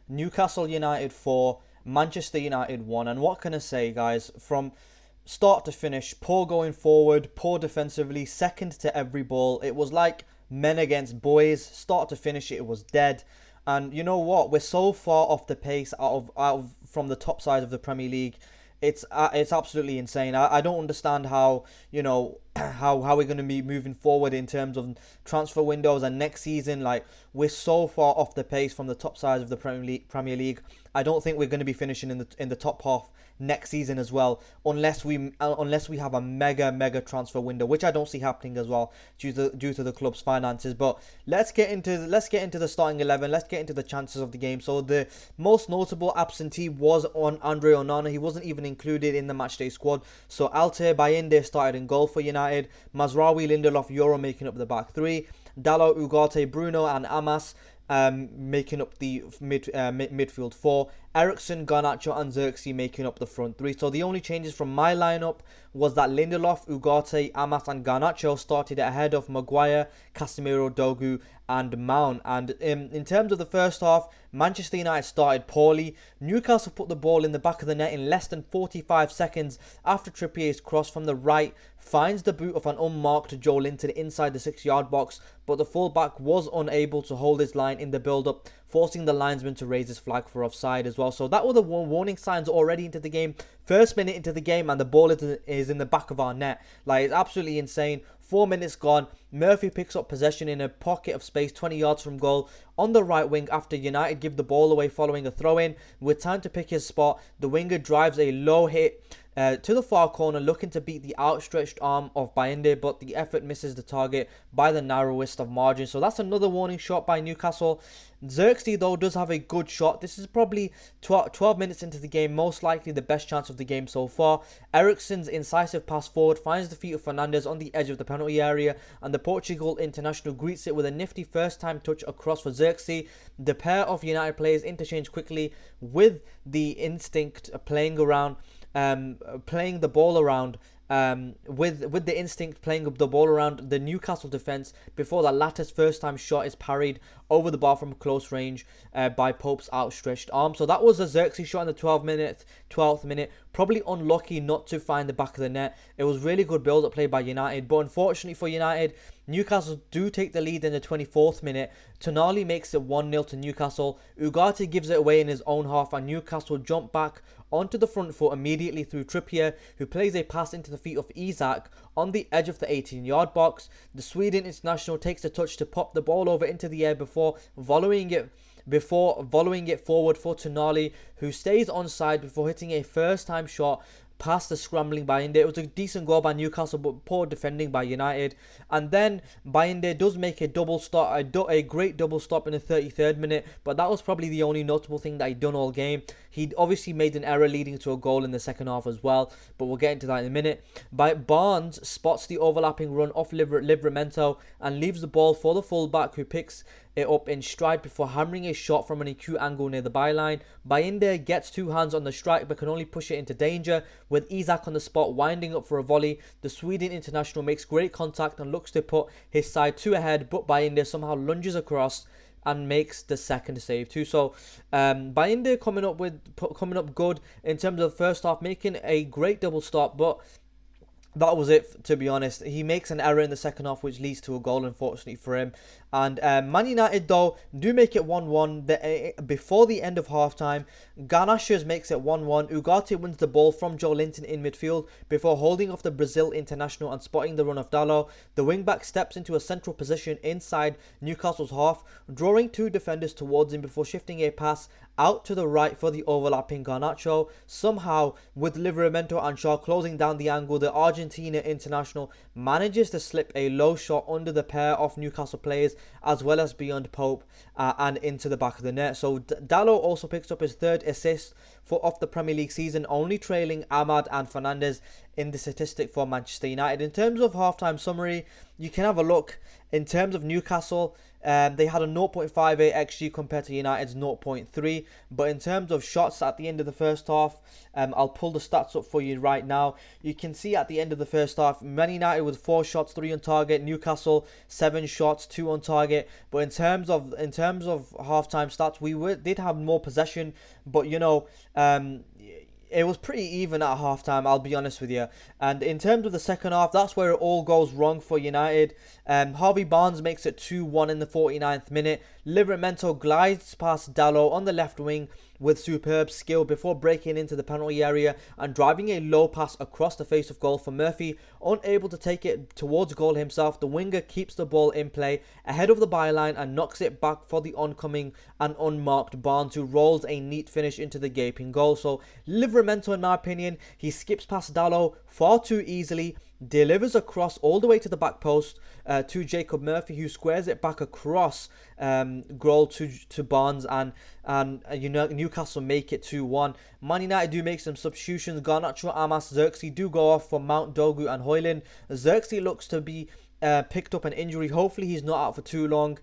Newcastle United 4, Manchester United 1. And what can I say, guys? From start to finish, poor going forward, poor defensively, second to every ball. It was like men against boys. Start to finish, it was dead. And you know what? We're so far off the pace out of from the top side of the Premier League. It's absolutely insane. I don't understand how, how we're going to be moving forward in terms of transfer windows and next season. Like, we're so far off the pace from the top side of the Premier League. I don't think we're going to be finishing in the top half next season as well, unless we have a mega transfer window, which I don't see happening as well due to the club's finances. But let's get into the starting 11. Let's get into the chances of the game. So the most notable absentee was on Andre Onana. He wasn't even included in the matchday squad. So Altay, Bayindir started in goal for United. Mazraoui, Lindelof, Euro making up the back three. Dalot, Ugarte, Bruno and Amass making up the midfield four. Eriksen, Garnacho and Zirkzee making up the front three. So the only changes from my lineup was that Lindelof, Ugarte, Amass and Garnacho started ahead of Maguire, Casemiro, Dogu and Mount. And in terms of the first half, Manchester United started poorly. Newcastle put the ball in the back of the net in less than 45 seconds after Trippier's cross from the right finds the boot of an unmarked Joe Linton inside the 6-yard box, but the fullback was unable to hold his line in the build-up, forcing the linesman to raise his flag for offside as well. So that were the warning signs already into the game. First minute into the game and the ball is in the back of our net. Like, it's absolutely insane. 4 minutes gone. Murphy picks up possession in a pocket of space 20 yards from goal on the right wing after United give the ball away following a throw-in. With time to pick his spot, the winger drives a low hit to the far corner, looking to beat the outstretched arm of Bayindir, but the effort misses the target by the narrowest of margins. So that's another warning shot by Newcastle. Zirkzee, though, does have a good shot. This is probably 12 minutes into the game, most likely the best chance of the game so far. Eriksen's incisive pass forward finds the feet of Fernandes on the edge of the penalty area, and the Portugal international greets it with a nifty first-time touch across for Zirkzee. The pair of United players interchange quickly with the instinct playing the ball around with the instinct playing the ball around the Newcastle defence before the latter's first time shot is parried over the bar from close range by Pope's outstretched arm. So that was a Zirkzee shot in the 12th minute. Probably unlucky not to find the back of the net. It was really good build-up play by United, but unfortunately for United, Newcastle do take the lead in the 24th minute. Tonali makes it 1-0 to Newcastle. Ugarte gives it away in his own half and Newcastle jump back onto the front foot immediately through Trippier, who plays a pass into the feet of Isak on the edge of the 18-yard box. The Sweden international takes a touch to pop the ball over into the air before volleying it forward for Tonali, who stays onside before hitting a first-time shot past the scrambling Bayindir. It was a decent goal by Newcastle, but poor defending by United. And then Bayindir does make a great double stop in the 33rd minute, but that was probably the only notable thing that he'd done all game. He'd obviously made an error leading to a goal in the second half as well, but we'll get into that in a minute. Barnes spots the overlapping run off Livramento and leaves the ball for the fullback, who picks it up in stride before hammering a shot from an acute angle near the byline. Bayindir gets two hands on the strike but can only push it into danger, with Isak on the spot winding up for a volley. The Sweden international makes great contact and looks to put his side two ahead, but Bayindir somehow lunges across and makes the second save too. So Bayindir coming up good in terms of the first half, making a great double stop, but that was it, to be honest. He makes an error in the second half, which leads to a goal, unfortunately for him. And Man United, though, do make it 1-1 before the end of half-time. Garnacho makes it 1-1. Ugarte wins the ball from Joe Linton in midfield before holding off the Brazil international and spotting the run of Dalot. The wing-back steps into a central position inside Newcastle's half, drawing two defenders towards him before shifting a pass out to the right for the overlapping Garnacho. Somehow, with Livramento and Shaw closing down the angle, the Argentina international manages to slip a low shot under the pair of Newcastle players, as well as beyond Pope and into the back of the net. So Dalot also picks up his third assist of the Premier League season, only trailing Ahmad and Fernandes in the statistic for Manchester United. In terms of halftime summary, you can have a look. In terms of Newcastle, They had a 0.58 XG compared to United's 0.3. But in terms of shots at the end of the first half, I'll pull the stats up for you right now. You can see at the end of the first half, Man United with 4 shots, 3 on target. Newcastle 7 shots, 2 on target. But in terms of halftime stats, we did have more possession, but it was pretty even at halftime, I'll be honest with you. And in terms of the second half, that's where it all goes wrong for United. Harvey Barnes makes it 2-1 in the 49th minute. Livramento glides past Dalot on the left wing with superb skill before breaking into the penalty area and driving a low pass across the face of goal for Murphy. Unable to take it towards goal himself, the winger keeps the ball in play ahead of the byline and knocks it back for the oncoming and unmarked Barnes, who rolls a neat finish into the gaping goal. So Livramento, in my opinion, he skips past Dalot far too easily, delivers across all the way to the back post to Jacob Murphy, who squares it back across goal to Barnes, and Newcastle make it 2-1. Man United do make some substitutions. Garnacho, Amass, Zirkzee do go off for Mount, Dogu and Højlund. Zirkzee looks to be picked up an injury. Hopefully he's not out for too long,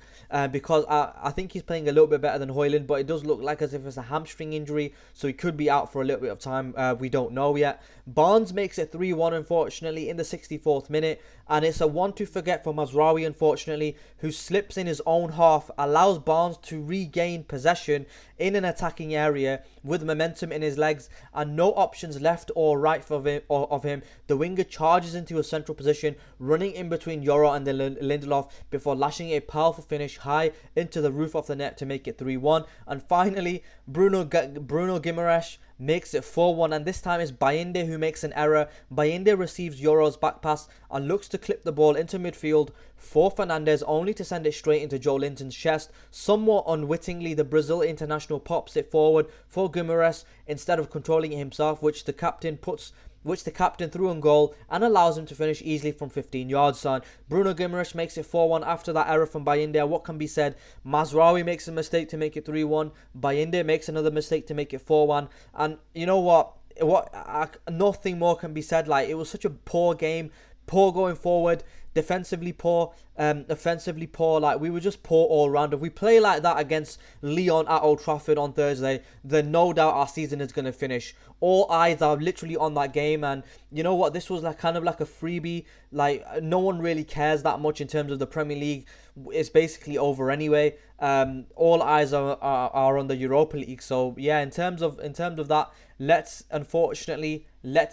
because I think he's playing a little bit better than Højlund, but it does look like as if it's a hamstring injury, so he could be out for a little bit of time. We don't know yet. Barnes makes it 3-1 unfortunately in the 64th minute, and it's a one to forget for Mazraoui unfortunately, who slips in his own half, allows Barnes to regain possession in an attacking area with momentum in his legs and no options left or right of him. The winger charges into a central position, running in between Yoro and Lindelof before lashing a powerful finish high into the roof of the net to make it 3-1. And finally, Bruno Guimaraes makes it 4-1, and this time it's Bayindir who makes an error. Bayindir receives Yoro's back pass and looks to clip the ball into midfield for Fernandes, only to send it straight into Joe Linton's chest. Somewhat unwittingly, the Brazil international pops it forward for Guimaraes instead of controlling it himself, which the captain threw on goal and allows him to finish easily from 15 yards. Son, Bruno Guimaraes makes it 4-1 after that error from Bayindir. What can be said? Mazraoui makes a mistake to make it 3-1. Bayindir makes another mistake to make it 4-1. And you know what? Nothing more can be said. Like, it was such a poor game, poor going forward, defensively poor, offensively poor. Like, we were just poor all round. If we play like that against Lyon at Old Trafford on Thursday, then no doubt our season is going to finish. All eyes are literally on that game, and you know what? This was like kind of like a freebie. Like, no one really cares that much in terms of the Premier League. It's basically over anyway. All eyes are on the Europa League. So yeah, in terms of that, let's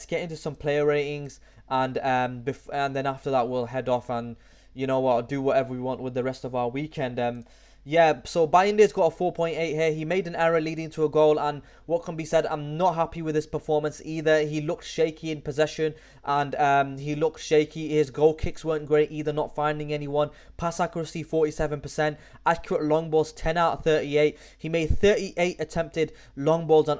get into some player ratings, and then after that we'll head off and, you know what, do whatever we want with the rest of our weekend. Yeah, so Bayindir's got a 4.8 here. He made an error leading to a goal, and what can be said, I'm not happy with his performance either. He looked shaky in possession, and he looked shaky. His goal kicks weren't great either, not finding anyone. Pass accuracy 47%. Accurate long balls 10 out of 38. He made 38 attempted long balls, and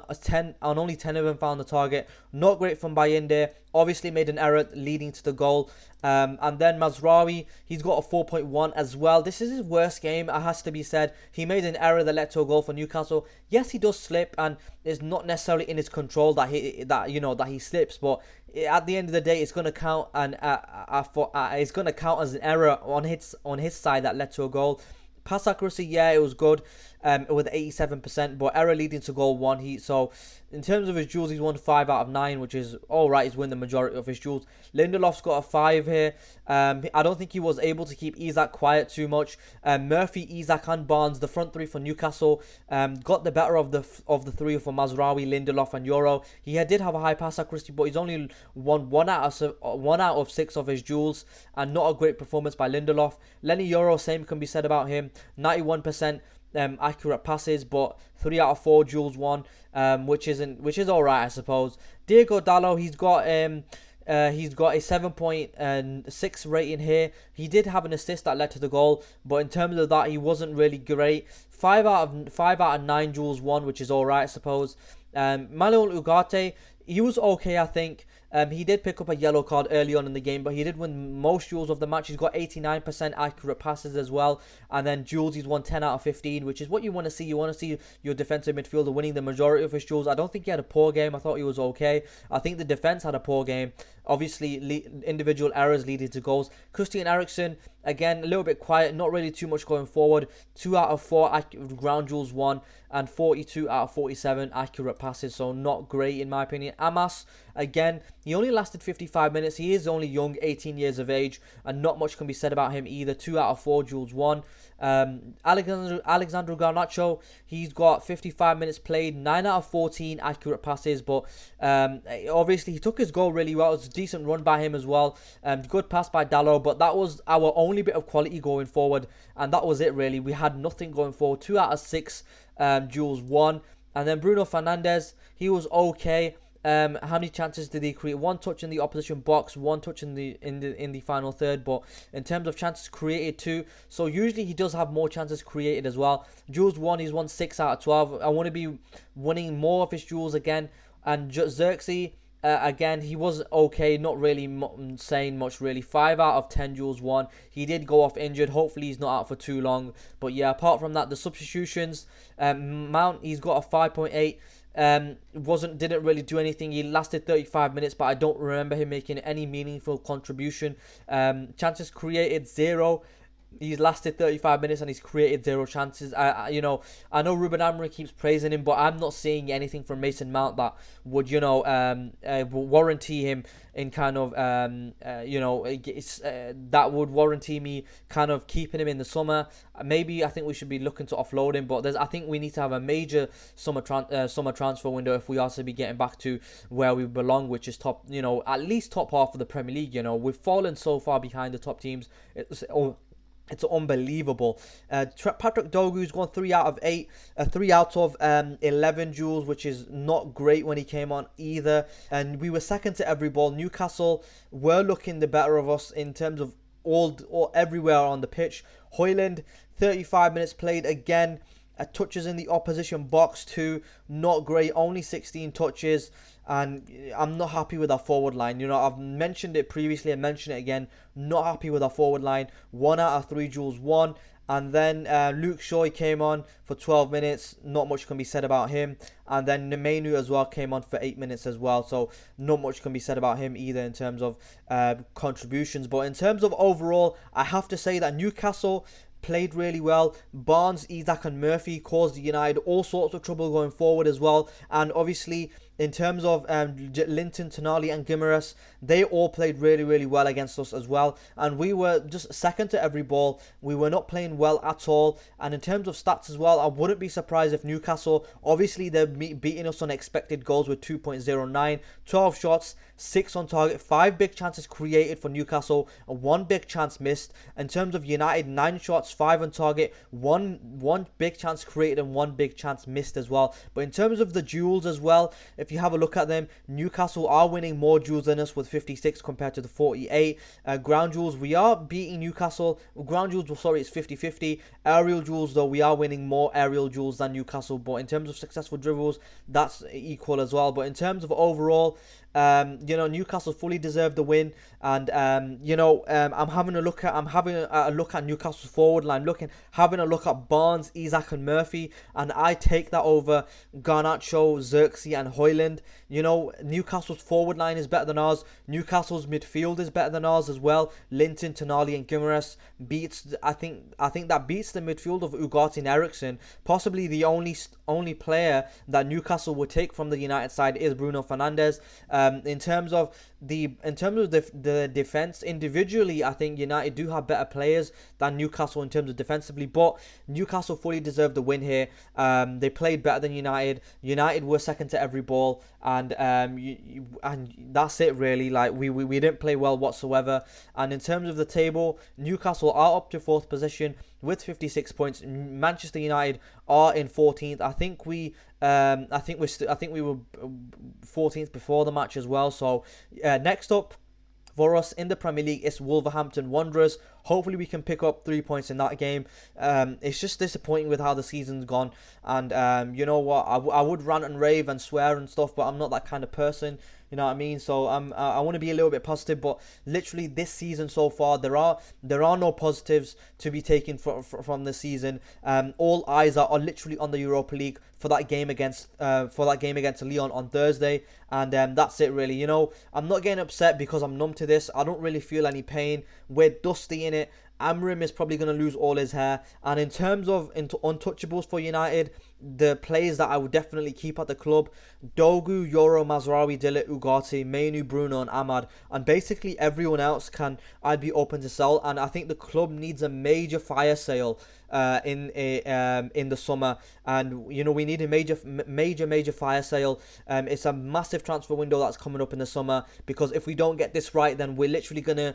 only 10 of them found the target. Not great from Bayindir. Obviously made an error leading to the goal. And then Mazraoui, he's got a 4.1 as well. This is his worst game, it has to be said. He made an error that led to a goal for Newcastle. Yes, he does slip, and it's not necessarily in his control that he slips, but at the end of the day, it's going to count, and it's going to count as an error on his side that led to a goal. Pass accuracy, yeah, it was good, with 87%, but error leading to goal 1. So in terms of his duels, he's won 5 out of 9, which is alright. He's won the majority of his duels. Lindelof's got a 5 here. I don't think he was able to keep Isak quiet too much. Murphy, Isak and Barnes, the front three for Newcastle, got the better of the three for Mazraoui, Lindelof and Yoro. He did have a high pass accuracy, but he's only won 1 out of 6 of his duels, and not a great performance by Lindelof. Lenny Yoro, same can be said about him. 91% accurate passes, but 3 out of 4 duels won, which is alright, I suppose. Diego Dalot, he's got a 7.6 rating here. He did have an assist that led to the goal, but in terms of that, he wasn't really great. 5 out of 9 duels won, which is alright, I suppose. Manuel Ugarte, he was okay, I think. He did pick up a yellow card early on in the game, but he did win most duels of the match. He's got 89% accurate passes as well. And then duels, he's won 10 out of 15, which is what you want to see. You want to see your defensive midfielder winning the majority of his duels. I don't think he had a poor game. I thought he was okay. I think the defense had a poor game. Obviously, individual errors leading to goals. Christian Eriksen, again, a little bit quiet, not really too much going forward. 2 out of 4 ground duels won, and 42 out of 47 accurate passes, so not great in my opinion. Amass, again, he only lasted 55 minutes. He is only young, 18 years of age, and not much can be said about him either. 2 out of 4 duels won. Alejandro Garnacho, he's got 55 minutes played, 9 out of 14 accurate passes, but obviously he took his goal really well. It was a decent run by him as well. Good pass by Dallo, but that was our only bit of quality going forward, and that was it really. We had nothing going forward. 2 out of 6 duels won. And then Bruno Fernandes, he was okay. How many chances did he create? 1 touch in the opposition box, 1 touch in the final third. But in terms of chances created, 2. So usually he does have more chances created as well. Duels won, he's won 6 out of 12. I want to be winning more of his duels again. And Zirkzee, again, he was okay, not really saying much really. 5 out of 10 duels won. He did go off injured. Hopefully he's not out for too long. But yeah, apart from that, the substitutions, Mount, he's got a 5.8. Didn't really do anything. He lasted 35 minutes, but I don't remember him making any meaningful contribution. Chances created, 0. He's lasted 35 minutes and he's created 0 chances. I know Ruben Amorim keeps praising him, but I'm not seeing anything from Mason Mount that would, warranty him in kind of, that would warranty me kind of keeping him in the summer. Maybe I think we should be looking to offload him, but I think we need to have a major summer transfer window if we are to be getting back to where we belong, which is top, at least top half of the Premier League. We've fallen so far behind the top teams. It's unbelievable. Patrick Dogu's gone 3 out of 8, 3 out of 11 duels, which is not great when he came on either. And we were second to every ball. Newcastle were looking the better of us in terms of all everywhere on the pitch. Højlund, 35 minutes played again. Touches in the opposition box too, not great, only 16 touches, and I'm not happy with our forward line. I've mentioned it previously, I mention it again, not happy with our forward line. 1 out of 3 duels won, and then Luke Shaw came on for 12 minutes, not much can be said about him, and then Nemenu as well came on for 8 minutes as well, so not much can be said about him either in terms of contributions. But in terms of overall, I have to say that Newcastle played really well. Barnes, Isak and Murphy caused United all sorts of trouble going forward as well. And obviously, in terms of Linton, Tonali and Guimaraes, they all played really, really well against us as well. And we were just second to every ball. We were not playing well at all. And in terms of stats as well, I wouldn't be surprised if Newcastle, obviously they're beating us on expected goals with 2.09, 12 shots, 6 on target, 5 big chances created for Newcastle, and 1 big chance missed. In terms of United, 9 shots, 5 on target, one big chance created and 1 big chance missed as well. But in terms of the duels as well, if you have a look at them, Newcastle are winning more duels than us with 56 compared to the 48. Ground duels, we are beating Newcastle. Ground duels, sorry, it's 50-50. Aerial duels, though, we are winning more aerial duels than Newcastle. But in terms of successful dribbles, that's equal as well. But in terms of overall, Newcastle fully deserved the win, and I'm having a look at Newcastle's forward line, having a look at Barnes, Isak and Murphy, and I take that over Garnacho, Zirkzee and Højlund. Newcastle's forward line is better than ours. Newcastle's midfield is better than ours as well. Linton, Tonali and Guimaraes beats, I think that beats the midfield of Ugarte and Eriksen. Possibly the only player that Newcastle would take from the United side is Bruno Fernandes. In terms of the defense individually, I think United do have better players than Newcastle in terms of defensively, but Newcastle fully deserved the win here. They played better than United. United were second to every ball, and that's it really. Like we didn't play well whatsoever. And in terms of the table, Newcastle are up to 4th position with 56 points. Manchester United are in 14th. I think we were 14th before the match as well. So next up for us in the Premier League is Wolverhampton Wanderers. Hopefully we can pick up 3 points in that game. It's just disappointing with how the season's gone. And you know what? I would rant and rave and swear and stuff, but I'm not that kind of person. You know what I mean? So I want to be a little bit positive, but literally this season so far, there are no positives to be taken from this season. All eyes are literally on the Europa League for that game against Lyon on Thursday, and that's it really. I'm not getting upset because I'm numb to this. I don't really feel any pain. We're dusty in it. Amorim is probably going to lose all his hair. And in terms of untouchables for United, the players that I would definitely keep at the club: Dogu, Yoro, Mazraoui, Dillet, Ugarte, Mainu, Bruno and Ahmad. And basically everyone else I'd be open to sell. And I think the club needs a major fire sale in the summer. And you know, we need a major fire sale. It's a massive transfer window that's coming up in the summer, because if we don't get this right, then we're gonna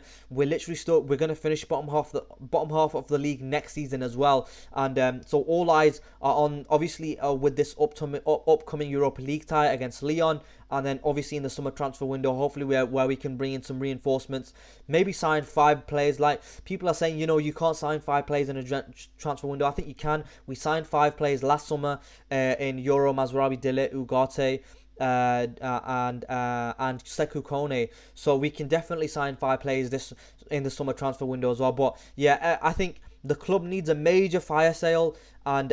finish bottom half of the league next season as well. And so all eyes are on, obviously, with this upcoming Europa League tie against Lyon, and then obviously in the summer transfer window, hopefully where we can bring in some reinforcements, maybe sign 5 players. Like, people are saying, you know, you can't sign 5 players in a transfer window. I think you can. We signed 5 players last summer in Yoro, Mazraoui, Dillet, Ugarte, and Sekou Kone. So we can definitely sign 5 players in the summer transfer window as well. But yeah, I think the club needs a major fire sale. And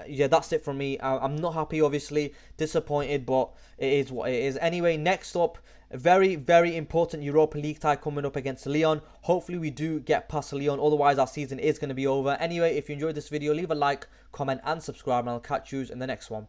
yeah, that's it from me. I'm not happy, obviously, disappointed, but it is what it is. Anyway, next up, a very, very important Europa League tie coming up against Lyon. Hopefully we do get past Lyon, otherwise our season is going to be over. Anyway, if you enjoyed this video, leave a like, comment and subscribe, and I'll catch you in the next one.